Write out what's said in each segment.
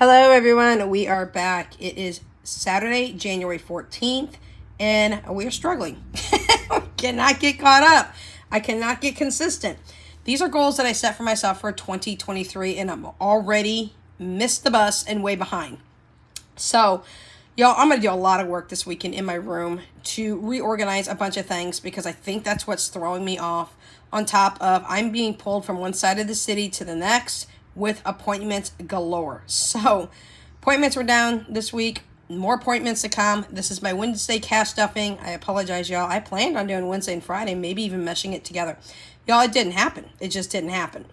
Hello everyone, we are back. It is Saturday, January 14th, and we are struggling. I cannot get caught up. I cannot get consistent. These are goals that I set for myself for 2023, and I'm already missed the bus and way behind. So, y'all, I'm going to do a lot of work this weekend in my room to reorganize a bunch of things because I think that's what's throwing me off, on top of I'm being pulled from one side of the city to the next with appointments galore. So appointments were down this week, more appointments to come. This is my Wednesday cash stuffing. I apologize, y'all. I planned on doing Wednesday and Friday, maybe even meshing it together. Y'all, it didn't happen. It just didn't happen.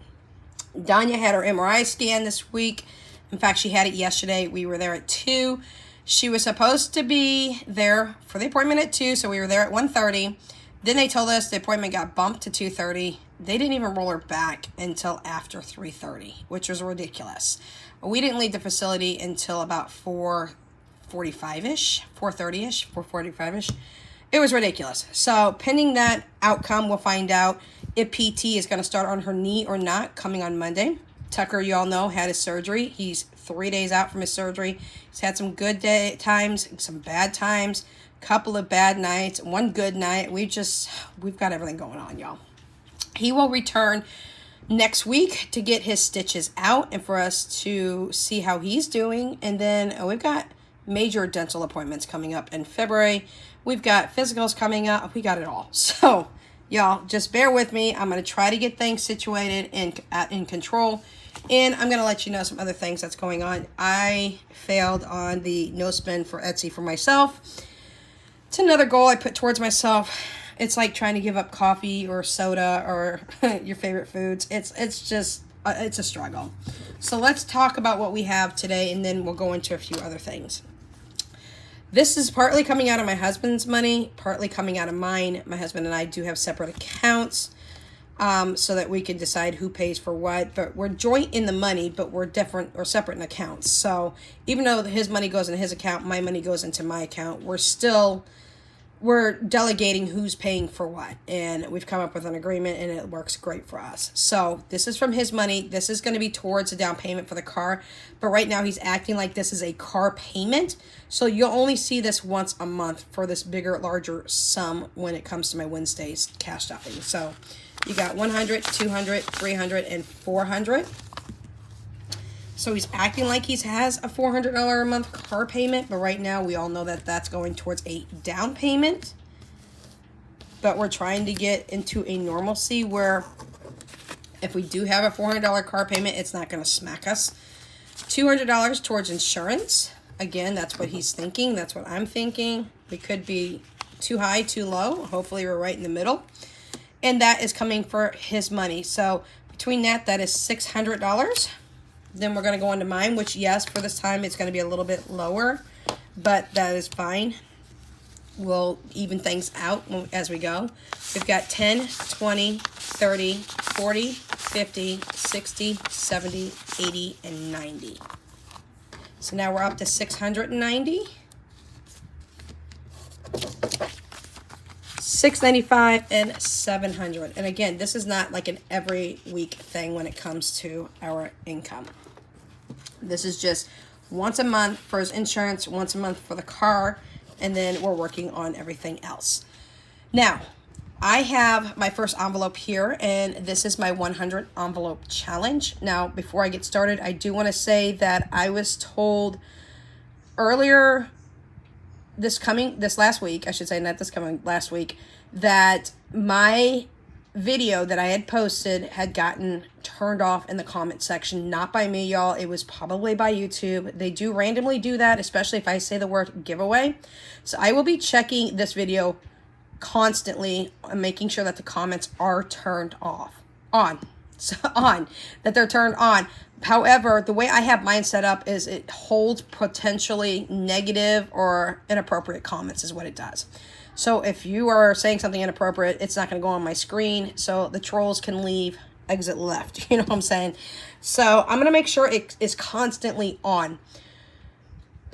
Danya had her MRI scan this week. In fact, she had it yesterday. We were there at 2. She was supposed to be there for the appointment at 2, so we were there at 1:30. Then they told us the appointment got bumped to 2:30. They didn't even roll her back until after 3:30, which was ridiculous. We didn't leave the facility until about 4:45-ish, 4:30-ish, 4:45-ish. It was ridiculous. So pending that outcome, we'll find out if PT is going to start on her knee or not coming on Monday. Tucker, you all know, had his surgery. He's 3 days out from his surgery. He's had some good times, some bad times, couple of bad nights, one good night. We've got everything going on, y'all. He will return next week to get his stitches out and for us to see how he's doing. And then we've got major dental appointments coming up in February. We've got physicals coming up. We got it all. So, y'all, just bear with me. I'm going to try to get things situated and in control. And I'm going to let you know some other things that's going on. I failed on the no spend for Etsy for myself. It's another goal I put towards myself. It's like trying to give up coffee or soda or your favorite foods. It's a struggle. So let's talk about what we have today, and then we'll go into a few other things. This is partly coming out of my husband's money, partly coming out of mine. My husband and I do have separate accounts so that we can decide who pays for what. But we're joint in the money, but we're different or separate in accounts. So even though his money goes into his account, my money goes into my account, we're delegating who's paying for what, and we've come up with an agreement, and it works great for us. So this is from his money. This is going to be towards a down payment for the car, but right now he's acting like this is a car payment, so you'll only see this once a month for this bigger, larger sum when it comes to my Wednesdays cash stuffing. So you got 100, 200, 300, and 400. So he's acting like he has a $400 a month car payment, but right now we all know that that's going towards a down payment. But we're trying to get into a normalcy where if we do have a $400 car payment, it's not going to smack us. $200 towards insurance. Again, that's what he's thinking. That's what I'm thinking. We could be too high, too low. Hopefully we're right in the middle. And that is coming for his money. So between that is $600. Then we're going to go into mine, which, yes, for this time, it's going to be a little bit lower, but that is fine. We'll even things out as we go. We've got 10, 20, 30, 40, 50, 60, 70, 80, and 90. So now we're up to 690. 695 and 700. And again, this is not like an every week thing when it comes to our income. This is just once a month for his insurance, once a month for the car, and then we're working on everything else. Now, I have my first envelope here, and this is my 100 envelope challenge. Now, before I get started, I do want to say that I was told earlier last week, that my video that I had posted had gotten turned off in the comment section. Not by me, y'all. It was probably by YouTube. They do randomly do that, especially if I say the word giveaway. So I will be checking this video constantly and making sure that the comments are turned that they're turned on. However, the way I have mine set up is it holds potentially negative or inappropriate comments is what it does. So if you are saying something inappropriate, it's not going to go on my screen, so the trolls can leave, exit left. You know what I'm saying? So I'm going to make sure it is constantly on.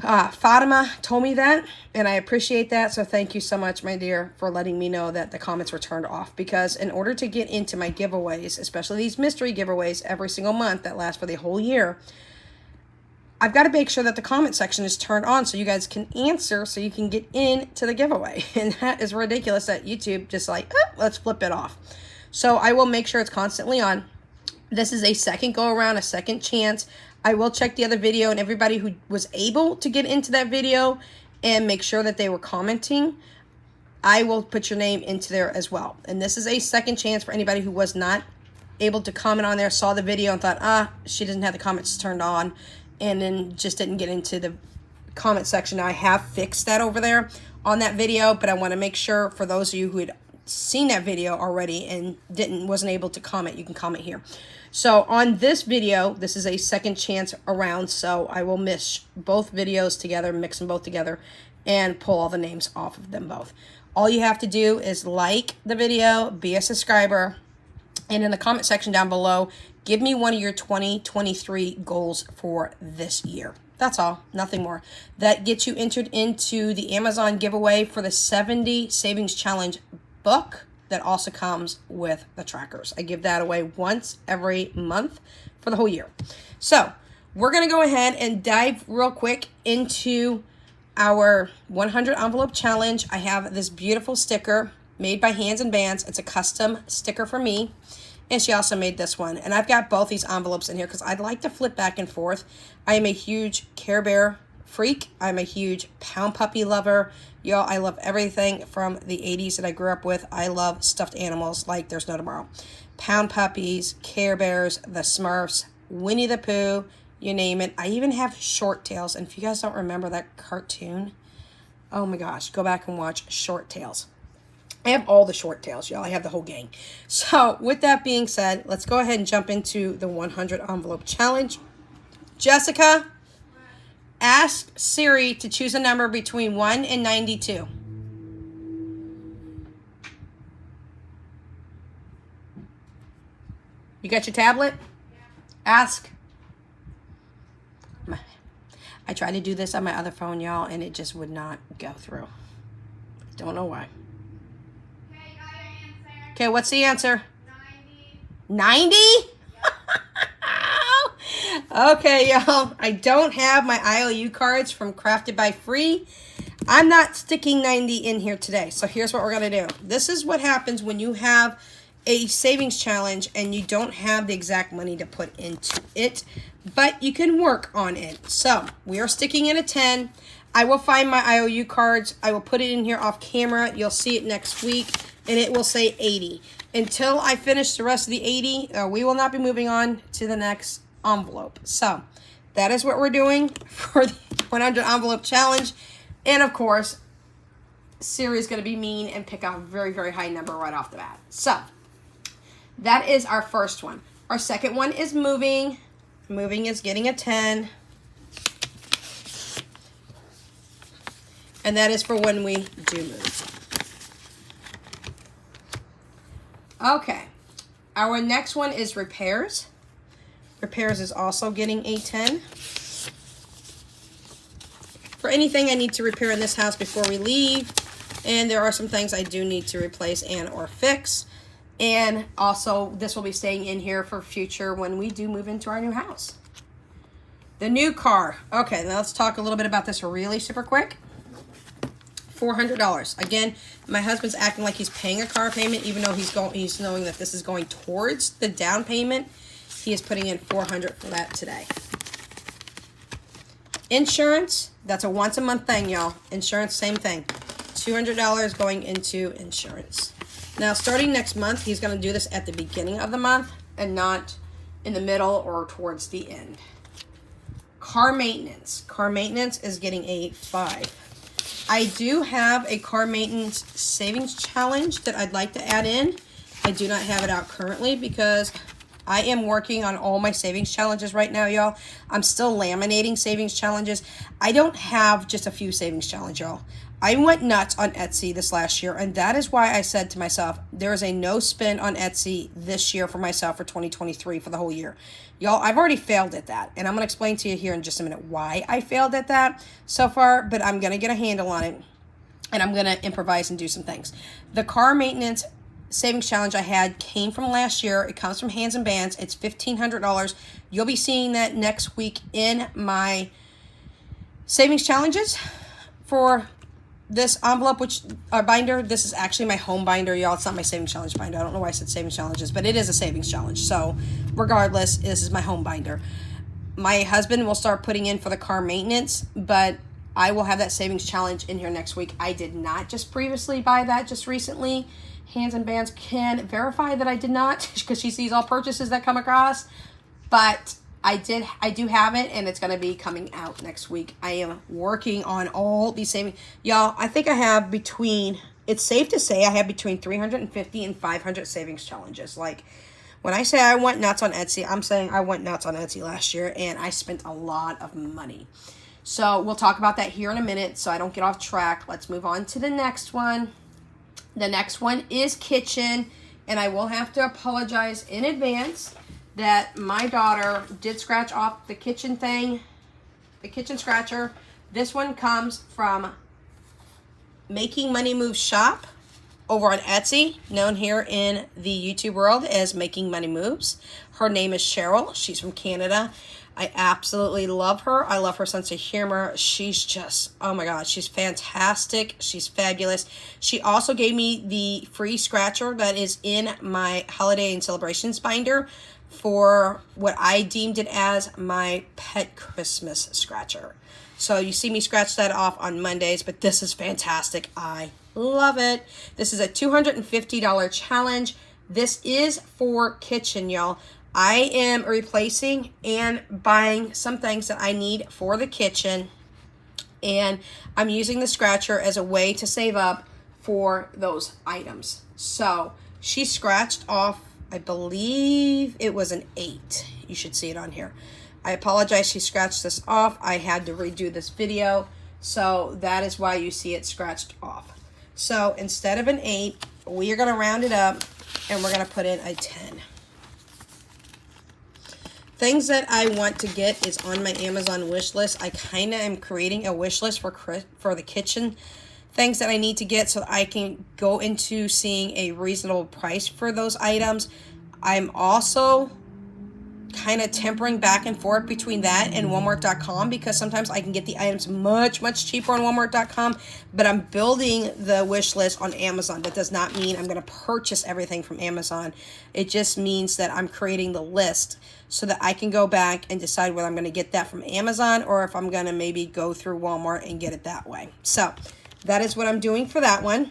Fatima told me that, and I appreciate that. So thank you so much, my dear, for letting me know that the comments were turned off. Because in order to get into my giveaways, especially these mystery giveaways every single month that last for the whole year, I've got to make sure that the comment section is turned on so you guys can answer, so you can get into the giveaway. And that is ridiculous that YouTube just like, let's flip it off. So I will make sure it's constantly on. This is a second go around, a second chance. I will check the other video, and everybody who was able to get into that video and make sure that they were commenting, I will put your name into there as well. And this is a second chance for anybody who was not able to comment on there, saw the video and thought, she doesn't have the comments turned on, and then just didn't get into the comment section. Now, I have fixed that over there on that video, but I want to make sure for those of you who had seen that video already and wasn't able to comment, you can comment here. So on this video, this is a second chance around, so I will mix both videos together, mix them both together, and pull all the names off of them both. All you have to do is like the video, be a subscriber, and in the comment section down below, give me one of your 2023 goals for this year. That's all, nothing more. That gets you entered into the Amazon giveaway for the 70 Savings Challenge book that also comes with the trackers. I give that away once every month for the whole year. So we're going to go ahead and dive real quick into our 100 envelope challenge. I have this beautiful sticker made by Hands and Bands. It's a custom sticker for me. And she also made this one. And I've got both these envelopes in here because I'd like to flip back and forth. I am a huge Care Bear freak. I'm a huge Pound Puppy lover. Y'all, I love everything from the 80s that I grew up with. I love stuffed animals like there's no tomorrow. Pound Puppies, Care Bears, the Smurfs, Winnie the Pooh, you name it. I even have Short Tales. And if you guys don't remember that cartoon, oh my gosh, go back and watch Short Tales. I have all the Short Tales, y'all. I have the whole gang. So with that being said, let's go ahead and jump into the 100 envelope challenge. Jessica, ask Siri to choose a number between 1 and 92. You got your tablet? Ask. I tried to do this on my other phone, y'all, and it just would not go through. Don't know why. Okay, what's the answer? 90. 90? Okay, y'all. I don't have my IOU cards from Crafted by Free. I'm not sticking 90 in here today. So here's what we're going to do. This is what happens when you have a savings challenge and you don't have the exact money to put into it, but you can work on it. So we are sticking in a 10. I will find my IOU cards. I will put it in here off camera. You'll see it next week, and it will say 80. Until I finish the rest of the 80, we will not be moving on to the next envelope. So that is what we're doing for the 100 envelope challenge. And of course, Siri is going to be mean and pick a very, very high number right off the bat. So that is our first one. Our second one is moving. Moving is getting a 10. And that is for when we do move. Okay. Our next one is repairs. Repairs is also getting a 10. For anything I need to repair in this house before we leave. And there are some things I do need to replace and or fix. And also, this will be staying in here for future when we do move into our new house. The new car. Okay, now let's talk a little bit about this really super quick. $400. Again, my husband's acting like he's paying a car payment, even though he's knowing that this is going towards the down payment. He is putting in $400 for that today. Insurance, that's a once a month thing, y'all. Insurance, same thing. $200 going into insurance. Now, starting next month, he's going to do this at the beginning of the month and not in the middle or towards the end. Car maintenance. Car maintenance is getting a 5. I do have a car maintenance savings challenge that I'd like to add in. I do not have it out currently because I am working on all my savings challenges right now, y'all. I'm still laminating savings challenges. I don't have just a few savings challenges, y'all. I went nuts on Etsy this last year, and that is why I said to myself, there is a no spend on Etsy this year for myself for 2023 for the whole year. Y'all, I've already failed at that, and I'm going to explain to you here in just a minute why I failed at that so far, but I'm going to get a handle on it, and I'm going to improvise and do some things. The car maintenance savings challenge I had came from last year. It comes from Hands and Bands. It's $1,500. You'll be seeing that next week in my savings challenges for this envelope, which binder. This is actually my home binder, y'all. It's not my savings challenge binder. I don't know why I said savings challenges, but it is a savings challenge. So regardless, this is my home binder. My husband will start putting in for the car maintenance, but I will have that savings challenge in here next week. I did not just previously buy that just recently. Hands and Bands can verify that I did not, because she sees all purchases that come across. But I do have it, and it's going to be coming out next week. I am working on all these savings. Y'all, I think I have between, it's safe to say I have between 350 and 500 savings challenges. Like, when I say I went nuts on Etsy, I'm saying I went nuts on Etsy last year, and I spent a lot of money. So we'll talk about that here in a minute so I don't get off track. Let's move on to the next one. The next one is kitchen, and I will have to apologize in advance that my daughter did scratch off the kitchen thing, the kitchen scratcher. This one comes from Making Money Moves Shop over on Etsy, known here in the YouTube world as Making Money Moves. Her name is Cheryl. She's from Canada. I absolutely love her. I love her sense of humor. She's just, oh my God, she's fantastic. She's fabulous. She also gave me the free scratcher that is in my holiday and celebrations binder for what I deemed it as my pet Christmas scratcher. So you see me scratch that off on Mondays, but this is fantastic. I love it. This is a $250 challenge. This is for kitchen, y'all. I am replacing and buying some things that I need for the kitchen, and I'm using the scratcher as a way to save up for those items. So she scratched off, I believe it was an 8. You should see it on here. I apologize, she scratched this off. I had to redo this video, so that is why you see it scratched off. So instead of an 8, we are going to round it up, and we're going to put in a 10. Things that I want to get is on my Amazon wish list. I kind of am creating a wish list for the kitchen things that I need to get so that I can go into seeing a reasonable price for those items. I'm also kind of tempering back and forth between that and Walmart.com, because sometimes I can get the items much cheaper on Walmart.com, but I'm building the wish list on Amazon. That does not mean I'm going to purchase everything from Amazon. It just means that I'm creating the list so that I can go back and decide whether I'm going to get that from Amazon or if I'm going to maybe go through Walmart and get it that way. So that is what I'm doing for that one.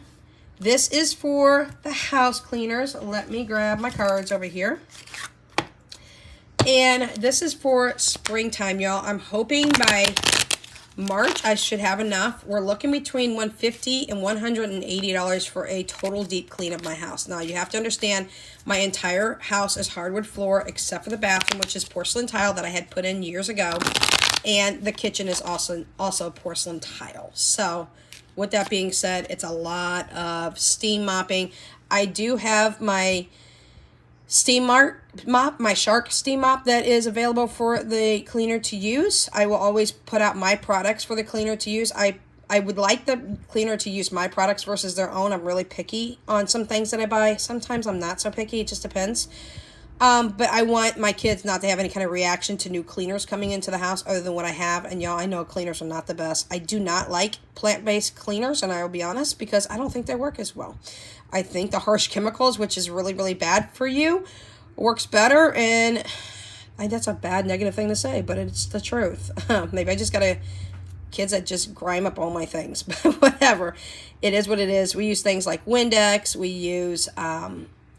This is for the house cleaners. Let me grab my cards over here. And this is for springtime, y'all. I'm hoping by March I should have enough. We're looking between $150 and $180 for a total deep clean of my house. Now, you have to understand, my entire house is hardwood floor except for the bathroom, which is porcelain tile that I had put in years ago. And the kitchen is also porcelain tile. So, with that being said, it's a lot of steam mopping. I do have my steam mop, my Shark steam mop that is available for the cleaner to use. I will always put out my products for the cleaner to use. I would like the cleaner to use my products versus their own. I'm really picky on some things that I buy. Sometimes I'm not so picky. It just depends. But I want my kids not to have any kind of reaction to new cleaners coming into the house other than what I have. And y'all, I know cleaners are not the best. I do not like plant-based cleaners, and I will be honest, because I don't think they work as well. I think the harsh chemicals, which is really bad for you, works better. And that's a bad negative thing to say, but it's the truth. Maybe I just got kids that just grime up all my things, but whatever. It is what it is. We use things like Windex. We use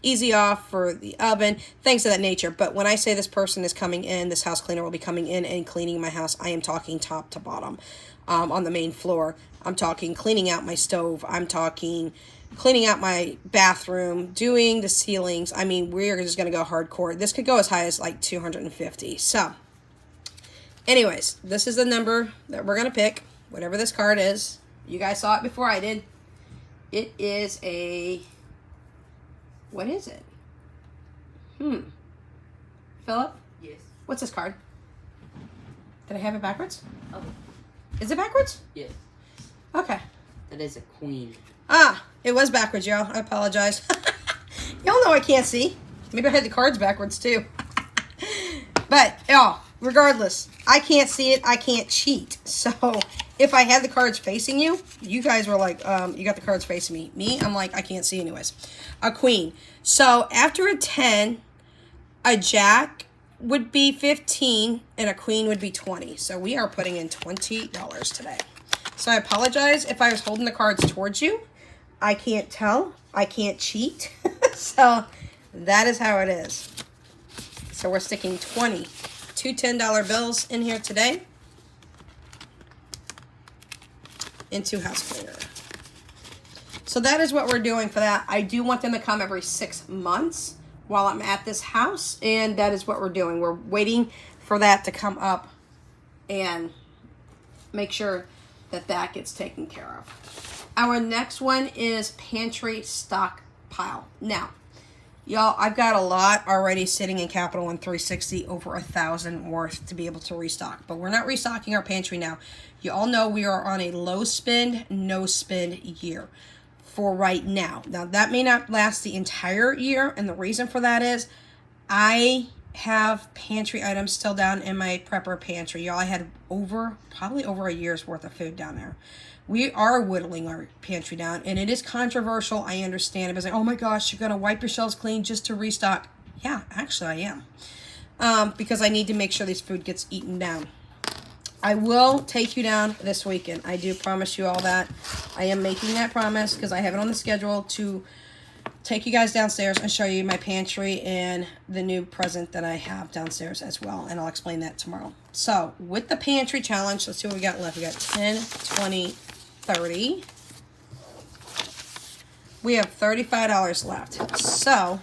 Easy Off for the oven, things of that nature. But when I say this person is coming in, this house cleaner will be coming in and cleaning my house, I am talking top to bottom on the main floor. I'm talking cleaning out my stove. I'm talking cleaning out my bathroom, doing the ceilings. I mean, we're just going to go hardcore. This could go as high as like $250. So, anyways, this is the number that we're going to pick, whatever this card is. You guys saw it before I did. It is a... What is it? Philip? Yes. What's this card? Did I have it backwards? Oh. Is it backwards? Yes. Okay. That is a queen. Ah, it was backwards, y'all. I apologize. Y'all know I can't see. Maybe I had the cards backwards too. But, regardless, I can't see it. I can't cheat. So, if I had the cards facing you, you guys were like, you got the cards facing me. Me, I'm like, I can't see anyways. A queen. So, after a 10, a jack would be 15 and a queen would be 20. So, we are putting in $20 today. So, I apologize if I was holding the cards towards you. I can't tell. I can't cheat. So, that is how it is. So we're sticking 20, two $10 bills in here today into house cleaner. So that is what we're doing for that. I do want them to come every 6 months while I'm at this house, and that is what we're doing. We're waiting for that to come up and make sure that that gets taken care of. Our next one is pantry stockpile. Now, y'all, I've got a lot already sitting in Capital One 360, over 1,000 worth to be able to restock. But we're not restocking our pantry now. You all know we are on a low spend, no spend year for right now. Now, that may not last the entire year, and the reason for that is I have pantry items still down in my prepper pantry. Y'all, I had probably over a year's worth of food down there. We are whittling our pantry down, and it is controversial. I understand it. It's like, oh my gosh, you're going to wipe your shelves clean just to restock. Yeah, actually I am. Because I need to make sure this food gets eaten down. I will take you down this weekend. I do promise you all that. I am making that promise because I have it on the schedule to take you guys downstairs and show you my pantry and the new present that I have downstairs as well. And I'll explain that tomorrow. So, with the pantry challenge, let's see what we got left. We got 10, 20, 30. We have $35 left. So,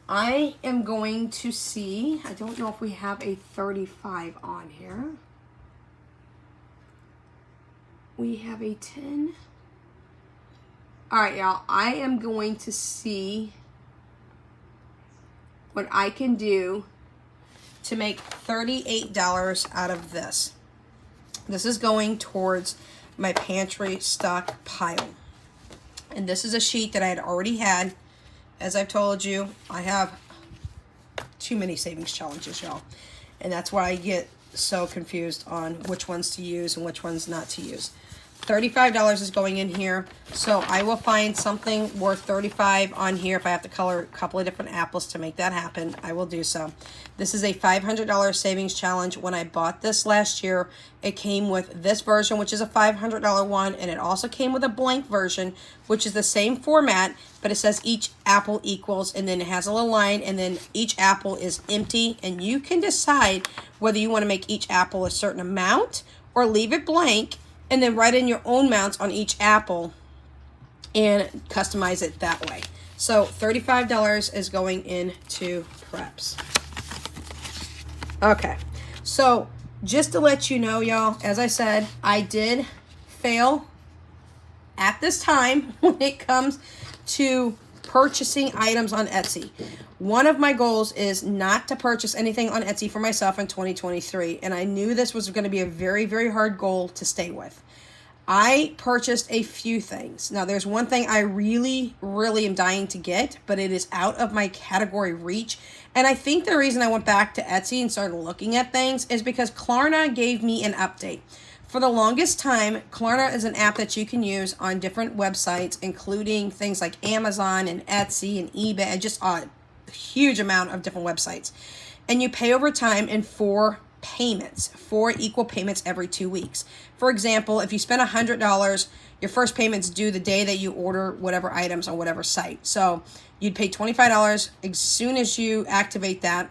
I am going to see, I don't know if we have a 35 on here. We have a 10. All right, y'all, I am going to see what I can do to make $38 out of this. This is going towards my pantry stockpile. And this is a sheet that I had already had. As I've told you, I have too many savings challenges, y'all. And that's why I get so confused on which ones to use and which ones not to use. $35 is going in here, so I will find something worth $35 on here. If I have to color a couple of different apples to make that happen, I will do so. This is a $500 savings challenge. When I bought this last year, it came with this version, which is a $500 one, and it also came with a blank version, which is the same format, but it says each apple equals, and then it has a little line, and then each apple is empty, and you can decide whether you want to make each apple a certain amount or leave it blank, and then write in your own amounts on each apple and customize it that way. So $35 is going into preps. Okay, so just to let you know, y'all, as I said, I did fail at this time when it comes to purchasing items on Etsy. One of my goals is not to purchase anything on Etsy for myself in 2023, and I knew this was going to be a very, very hard goal to stay with. I purchased a few things. Now, there's one thing I really, really am dying to get, but it is out of my category reach, and I think the reason I went back to Etsy and started looking at things is because Klarna gave me an update. For the longest time, Klarna is an app that you can use on different websites, including things like Amazon and Etsy and eBay, and just a huge amount of different websites. And you pay over time in 4 payments, 4 equal payments every 2 weeks. For example, if you spend $100, your first payment's due the day that you order whatever items on whatever site. So you'd pay $25 as soon as you activate that.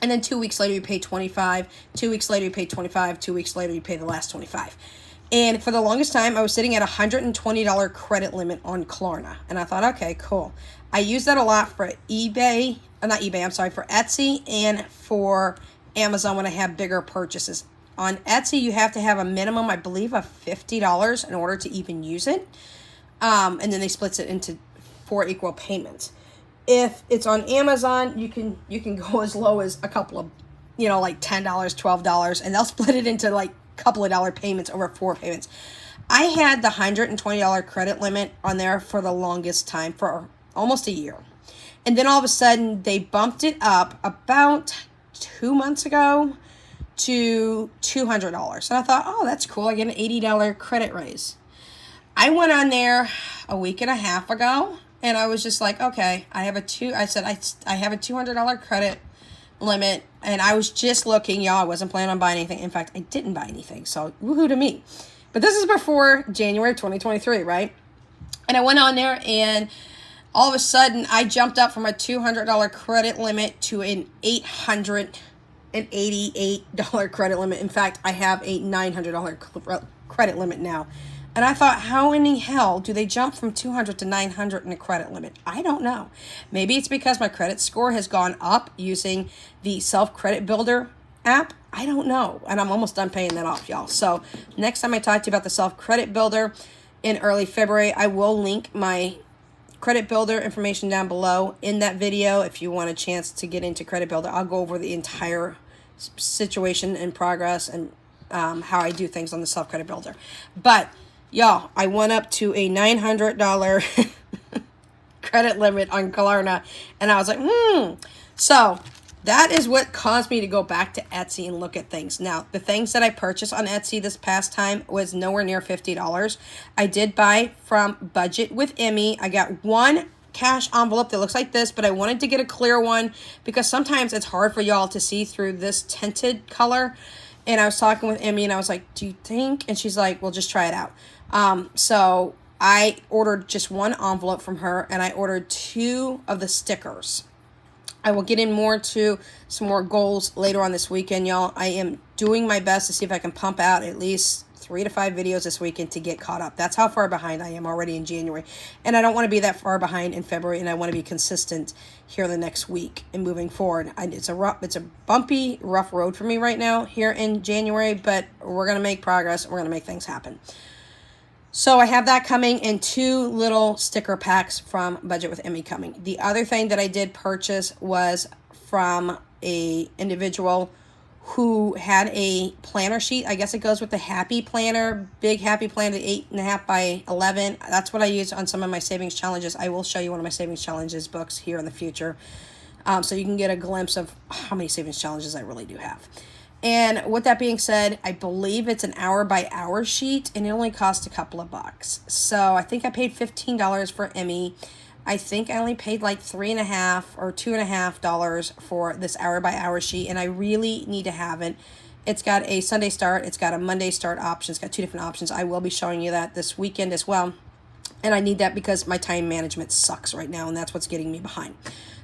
And then 2 weeks later, you pay $25. 2 weeks later, you pay $25. 2 weeks later, you pay the last $25. And for the longest time, I was sitting at a $120 credit limit on Klarna. And I thought, okay, cool. I use that a lot for eBay, for Etsy and for Amazon when I have bigger purchases. On Etsy, you have to have a minimum, I believe, of $50 in order to even use it. And then they split it into 4 equal payments. If it's on Amazon, you can go as low as a couple of, like $10, $12, and they'll split it into like a couple of dollar payments over 4 payments. I had the $120 credit limit on there for the longest time, for almost a year. And then all of a sudden, they bumped it up about 2 months ago to $200. And I thought, oh, that's cool. I get an $80 credit raise. I went on there a week and a half ago, and I was just like, okay, I have a $200 credit limit, and I was just looking, y'all. I wasn't planning on buying anything. In fact, I didn't buy anything, so woohoo to me. But this is before January 2023, right? And I went on there, and all of a sudden, I jumped up from a $200 credit limit to an $888 credit limit. In fact, I have a $900 credit limit now. And I thought, how in the hell do they jump from 200 to 900 in a credit limit? I don't know. Maybe it's because my credit score has gone up using the self-credit builder app. I don't know. And I'm almost done paying that off, y'all. So next time I talk to you about the self-credit builder in early February, I will link my credit builder information down below in that video. If you want a chance to get into credit builder, I'll go over the entire situation and progress and how I do things on the self-credit builder. But y'all, I went up to a $900 credit limit on Klarna, and I was like, So that is what caused me to go back to Etsy and look at things. Now, the things that I purchased on Etsy this past time was nowhere near $50. I did buy from Budget with Emmy. I got one cash envelope that looks like this, but I wanted to get a clear one because sometimes it's hard for y'all to see through this tinted color. And I was talking with Emmy, and I was like, do you think? And she's like, well, just try it out. So I ordered just one envelope from her, and I ordered 2 of the stickers. I will get in more to some more goals later on this weekend, y'all. I am doing my best to see if I can pump out at least 3 to 5 videos this weekend to get caught up. That's how far behind I am already in January. And I don't want to be that far behind in February, and I want to be consistent here the next week and moving forward. It's a bumpy, rough road for me right now here in January, but we're going to make progress. We're going to make things happen. So I have that coming, and 2 little sticker packs from Budget with Emmy coming. The other thing that I did purchase was from a individual who had a planner sheet. I guess it goes with the Happy Planner, big Happy Planner, 8.5 by 11. That's what I use on some of my savings challenges. I will show you one of my savings challenges books here in the future, so you can get a glimpse of how many savings challenges I really do have. And with that being said, I believe it's an hour by hour sheet, and it only cost a couple of bucks. So I think I paid $15 for Emmy. I think I only paid like $3.50 or $2.50 for this hour by hour sheet, and I really need to have it. It's got a Sunday start. It's got a Monday start option. It's got 2 different options. I will be showing you that this weekend as well. And I need that because my time management sucks right now, and that's what's getting me behind.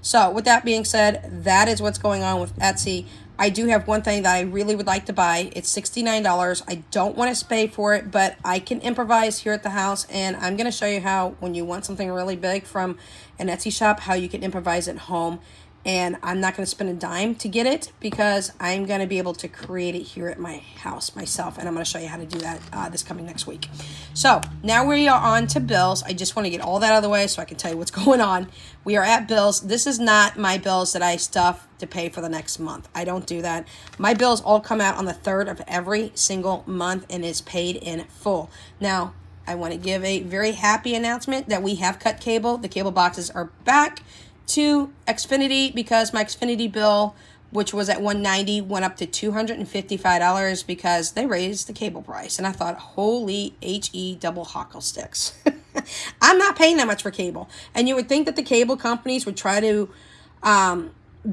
So with that being said, that is what's going on with Etsy. I do have one thing that I really would like to buy. It's $69. I don't want to pay for it, but I can improvise here at the house, and I'm going to show you how when you want something really big from an Etsy shop, how you can improvise at home. And I'm not going to spend a dime to get it because I'm going to be able to create it here at my house myself. And I'm going to show you how to do that this coming next week. So now we are on to bills. I just want to get all that out of the way so I can tell you what's going on. We are at bills. This is not my bills that I stuff to pay for the next month. I don't do that. My bills all come out on the 3rd of every single month and is paid in full. Now, I want to give a very happy announcement that we have cut cable. The cable boxes are back to Xfinity because my Xfinity bill, which was at $190, went up to $255 because they raised the cable price. And I thought, holy HE double hockle sticks. I'm not paying that much for cable. And you would think that the cable companies would try to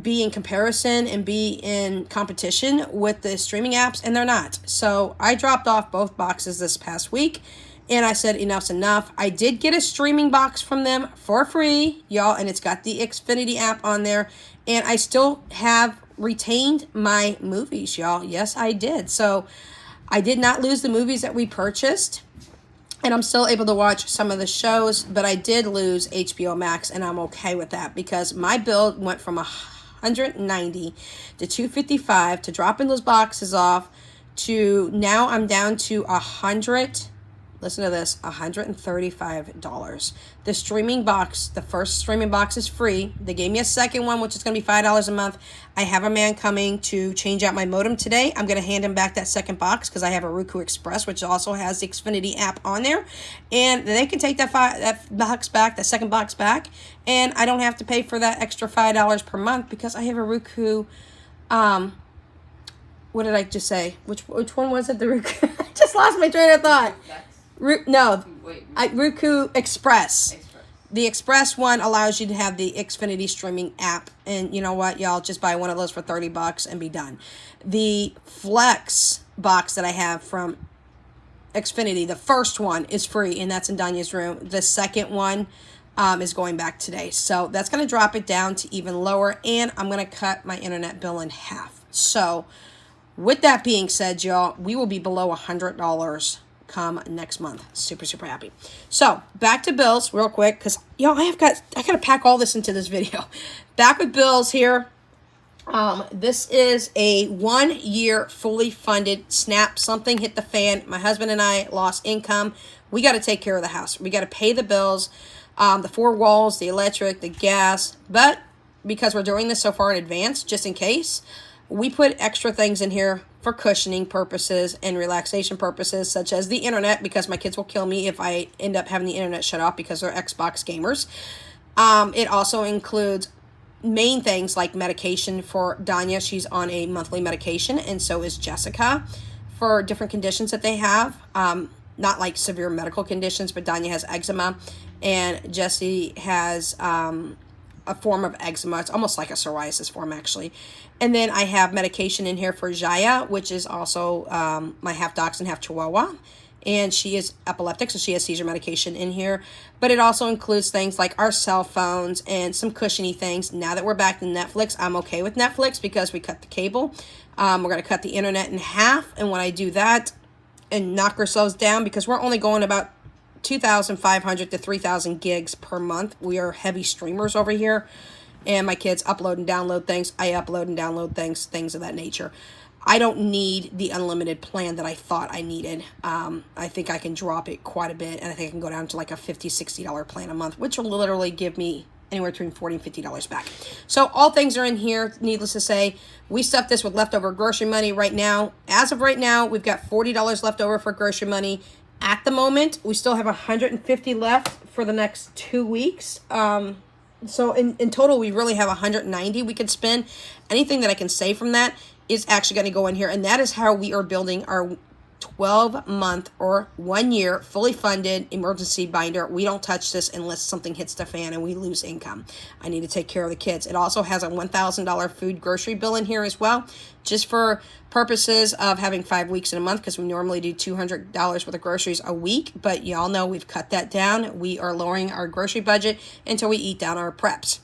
be in comparison and be in competition with the streaming apps, and they're not. So I dropped off both boxes this past week. And I said, enough's enough. I did get a streaming box from them for free, y'all, and it's got the Xfinity app on there. And I still have retained my movies, y'all. Yes, I did. So I did not lose the movies that we purchased. And I'm still able to watch some of the shows, but I did lose HBO Max, and I'm okay with that because my bill went from $190 to $255 to dropping those boxes off to now I'm down to $100 listen to this, $135. The streaming box, the first streaming box is free. They gave me a second one, which is going to be $5 a month. I have a man coming to change out my modem today. I'm going to hand him back that second box because I have a Roku Express, which also has the Xfinity app on there. And they can take that box back, that second box back, and I don't have to pay for that extra $5 per month because I have a Roku, what did I just say? Which one was it? The Roku? I just lost my train of thought. Roku Express. The Express one allows you to have the Xfinity streaming app. And you know what, y'all? Just buy one of those for $30 and be done. The Flex box that I have from Xfinity, the first one is free, and that's in Danya's room. The second one is going back today. So that's going to drop it down to even lower, and I'm going to cut my internet bill in half. So with that being said, y'all, we will be below $100 come next month. Super, super happy. So back to bills real quick, because y'all, I got to pack all this into this video. Back with bills here. This is a 1 year fully funded snap. Something hit the fan. My husband and I lost income. We got to take care of the house. We got to pay the bills, the 4 walls, the electric, the gas. But because we're doing this so far in advance, just in case, we put extra things in here for cushioning purposes and relaxation purposes, such as the internet, because my kids will kill me if I end up having the internet shut off because they're Xbox gamers. It also includes main things like medication for Danya. She's on a monthly medication, and so is Jessica, for different conditions that they have. Not like severe medical conditions, but Danya has eczema, and Jessie has a form of eczema. It's almost like a psoriasis form, actually. And then I have medication in here for Jaya, which is also my half dachshund, half chihuahua. And she is epileptic, so she has seizure medication in here. But it also includes things like our cell phones and some cushiony things. Now that we're back to Netflix, I'm okay with Netflix because we cut the cable. We're going to cut the internet in half. And when I do that and knock ourselves down, because we're only going about 2,500 to 3,000 gigs per month. We are heavy streamers over here. And my kids upload and download things. I upload and download things of that nature. I don't need the unlimited plan that I thought I needed. I think I can drop it quite a bit, and I think I can go down to like a $50, $60 plan a month, which will literally give me anywhere between $40 and $50 back. So all things are in here. Needless to say, we stuffed this with leftover grocery money right now. As of right now, we've got $40 left over for grocery money. At the moment, we still have $150 left for the next 2 weeks. So in total, we really have $190 we could spend. Anything that I can save from that is actually going to go in here. And that is how we are building our 12-month or 1 year fully funded emergency binder. We don't touch this unless something hits the fan and we lose income. I need to take care of the kids. It also has a $1,000 food grocery bill in here as well, just for purposes of having 5 weeks in a month, because we normally do $200 worth of groceries a week. But y'all know we've cut that down. We are lowering our grocery budget until we eat down our preps.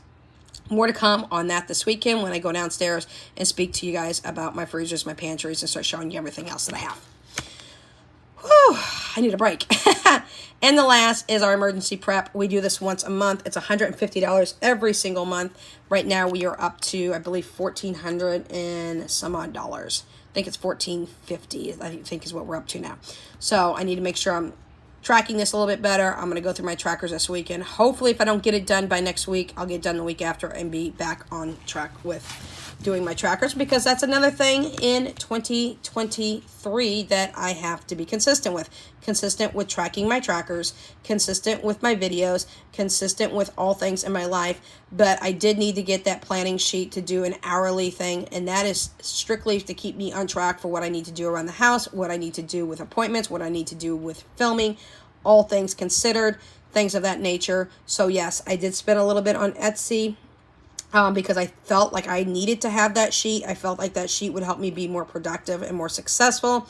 More to come on that this weekend when I go downstairs and speak to you guys about my freezers, my pantries, and start showing you everything else that I have. Whew, I need a break. And the last is our emergency prep. We do this once a month. It's $150 every single month. Right now we are up to, I believe, $1,400 and some odd dollars. I think it's $1,450, I think is what we're up to now. So I need to make sure I'm tracking this a little bit better. I'm going to go through my trackers this weekend. Hopefully, if I don't get it done by next week, I'll get it done the week after and be back on track with doing my trackers, because that's another thing in 2023 that I have to be consistent with. Consistent with tracking my trackers, consistent with my videos, consistent with all things in my life. But I did need to get that planning sheet to do an hourly thing, and that is strictly to keep me on track for what I need to do around the house, what I need to do with appointments, what I need to do with filming, all things considered, things of that nature. So yes, I did spend a little bit on Etsy, because I felt like I needed to have that sheet. I felt like that sheet would help me be more productive and more successful.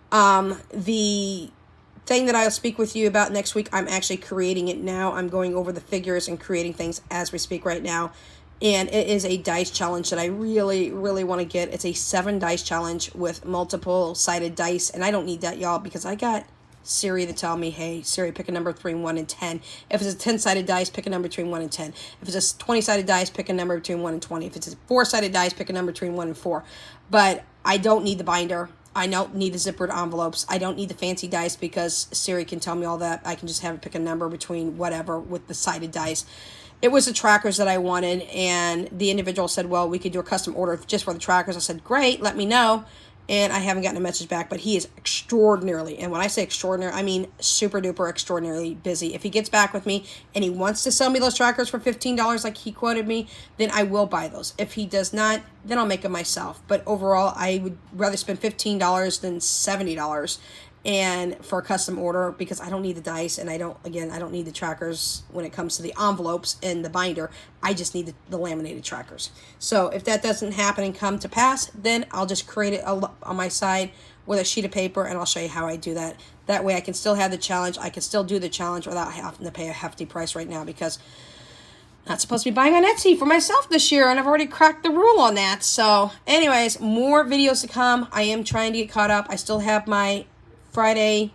The thing that I'll speak with you about next week, I'm actually creating it now. I'm going over the figures and creating things as we speak right now. And it is a dice challenge that I really, really want to get. It's a 7 dice challenge with multiple sided dice. And I don't need that, y'all, because I got Siri to tell me, hey, Siri, pick a number between 1 and 10. If it's a 10-sided dice, pick a number between 1 and 10. If it's a 20-sided dice, pick a number between 1 and 20. If it's a 4-sided dice, pick a number between 1 and 4. But I don't need the binder. I don't need the zippered envelopes. I don't need the fancy dice because Siri can tell me all that. I can just have it pick a number between whatever with the sided dice. It was the trackers that I wanted, and the individual said, well, we could do a custom order just for the trackers. I said, great, let me know. And I haven't gotten a message back, but he is extraordinarily, and when I say extraordinary, I mean super duper extraordinarily busy. If he gets back with me and he wants to sell me those trackers for $15 like he quoted me, then I will buy those. If he does not, then I'll make them myself. But overall, I would rather spend $15 than $70 and for a custom order, because I don't need the dice, and I don't need the trackers when it comes to the envelopes and the binder. I just need the laminated trackers. So if that doesn't happen and come to pass, then I'll just create it on my side with a sheet of paper, and I'll show you how I do that. That way I can still have the challenge. I can still do the challenge without having to pay a hefty price right now, because I'm not supposed to be buying on Etsy for myself this year, and I've already cracked the rule on that. So anyways, more videos to come. I am trying to get caught up. I still have my Friday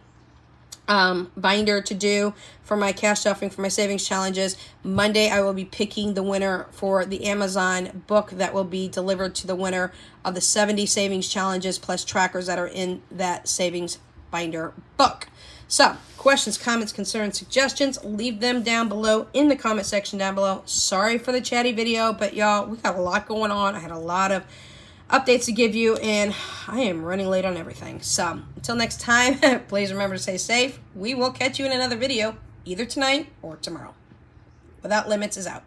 binder to do for my cash stuffing, for my savings challenges. Monday, I will be picking the winner for the Amazon book that will be delivered to the winner of the 70 savings challenges plus trackers that are in that savings binder book. So, questions, comments, concerns, suggestions, leave them down below in the comment section down below. Sorry for the chatty video, but y'all, we got a lot going on. I had a lot of updates to give you, and I am running late on everything. So until next time, please remember to stay safe. We will catch you in another video either tonight or tomorrow. Without Limits is out.